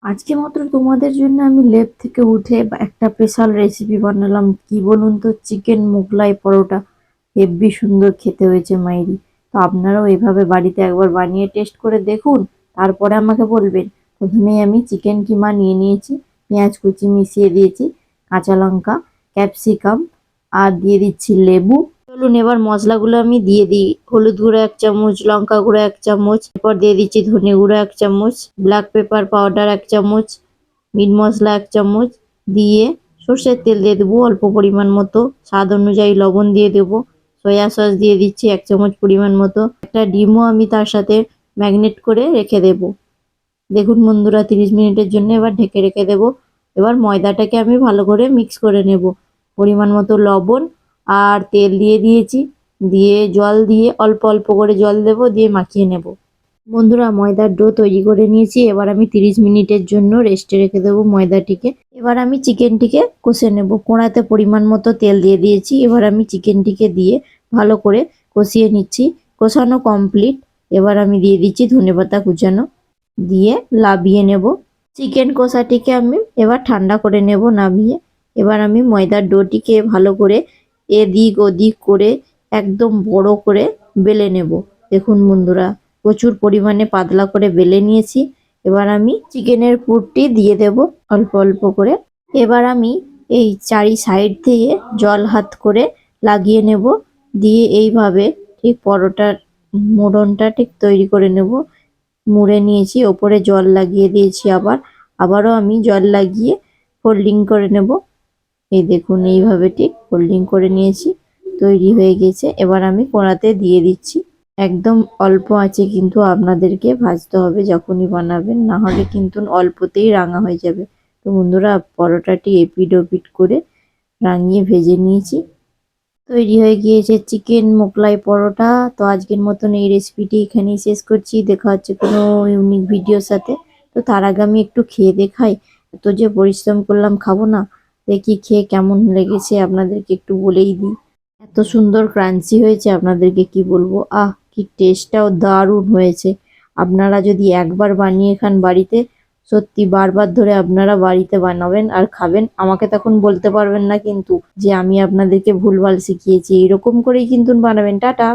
আজকে মাত্র তোমাদের জন্য আমি লেপ থেকে উঠে একটা স্পেশাল রেসিপি বানালাম। কি বলুন তো, চিকেন মোগলাই পরোটা। হেব্বি সুন্দর খেতে হয়েছে মাইরি। তো আপনারাও এভাবে বাড়িতে একবার বানিয়ে টেস্ট করে দেখুন, তারপরে আমাকে বলবেন। প্রথমেই আমি চিকেন কিমা নিয়ে নিয়েছি, পেঁয়াজ কুচি মিশিয়ে দিয়েছি, কাঁচা লঙ্কা, ক্যাপসিকাম, আর দিয়ে দিচ্ছি লেবু। চলুন এবার মশলাগুলো আমি দিয়ে দিই। হলুদ গুঁড়ো 1 চামচ, লঙ্কা গুঁড়ো 1 চামচ, এরপর দিয়ে দিচ্ছি ধনে গুঁড়ো 1 চামচ, ব্ল্যাক পেপার পাউডার 1 চামচ, মিট মশলা 1 চামচ, দিয়ে সর্ষের তেল দিয়ে দেবো অল্প পরিমাণ মতো, স্বাদ অনুযায়ী লবণ দিয়ে দেবো, সয়া সস দিয়ে দিচ্ছি 1 চামচ পরিমাণ মতো, একটা ডিমও আমি তার সাথে ম্যাগনেট করে রেখে দেবো। দেখুন বন্ধুরা, 30 মিনিটের জন্য এবার ঢেকে রেখে দেবো। এবার ময়দাটাকে আমি ভালো করে মিক্স করে নেব। পরিমাণ মতো লবণ আর তেল দিয়ে দিয়েছি, দিয়ে জল দিয়ে অল্প অল্প করে জল দেব, দিয়ে মাখিয়ে নেব। বন্ধুরা, ময়দার ডো তৈরি করে নিয়েছি। এবার আমি 30 মিনিটের জন্য রেস্টে রেখে দেবো ময়দাটিকে। এবার আমি চিকেনটিকে কষে নেব। কড়াতে পরিমাণ মতো তেল দিয়ে দিয়েছি। এবার আমি চিকেনটিকে দিয়ে ভালো করে কষিয়ে নিচ্ছি। কষানো কমপ্লিট। এবার আমি দিয়ে দিচ্ছি ধনেপাতা কুচানো, দিয়ে লাভিয়ে নেব। চিকেন কষাটিকে আমি এবার ঠান্ডা করে নেব নামিয়ে। এবার আমি ময়দার ডোটিকে ভালো করে এদিক ওদিক করে একদম বড় করে বেলে নেব। দেখুন বন্ধুরা, প্রচুর পরিমাণে পাতলা করে বেলে নিয়েছি। এবার আমি চিকেনের পুরটি দিয়ে দেব অল্প অল্প করে। এবার আমি এই চারি সাইড থেকে জল হাত করে লাগিয়ে নেব, দিয়ে এইভাবে ঠিক পরোটার মোড়নটা ঠিক তৈরি করে নেব। মুড়ে নিয়েছি, ওপরে জল লাগিয়ে দিয়েছি, আবারও আমি জল লাগিয়ে ফোল্ডিং করে নেব। এই দেখুন, এইভাবে ঠিক ফোল্ডিং করে নিয়েছি, তৈরি হয়ে গেছে। এবার আমি কড়াতে দিয়ে দিচ্ছি। একদম অল্প আঁচে কিন্তু আপনাদেরকে ভাজতে হবে যখনই বানাবেন, না হলে কিন্তু অল্পতেই রাঙা হয়ে যাবে। তো বন্ধুরা, পরোটাটি এপিড ওপিড করে রাঙিয়ে ভেজে নিয়েছি। তৈরি হয়ে গিয়েছে চিকেন মোগলাই পরোটা। তো আজকের মতন এই রেসিপিটি এখানেই শেষ করছি। দেখা হচ্ছে কোনো ইউনিক ভিডিওর সাথে। তো তার আগে আমি একটু খেয়ে দেখাই। এত যে পরিশ্রম করলাম, খাবো না? দেখি খেয়ে কেমন লেগেছে আপনাদেরকে একটু বলেই দিই। এত সুন্দর ক্রাঞ্চি হয়েছে, আপনাদেরকে কি বলবো। কি টেস্টটাও দারুণ হয়েছে। আপনারা যদি একবার বানিয়ে খান বাড়িতে, সত্যি বারবার ধরে আপনারা বাড়িতে বানাবেন আর খাবেন। আমাকে তখন বলতে পারবেন না কিন্তু যে আমি আপনাদেরকে ভুলভাল শিখিয়েছি। এরকম করেই কিন্তু বানাবেন। টাটা।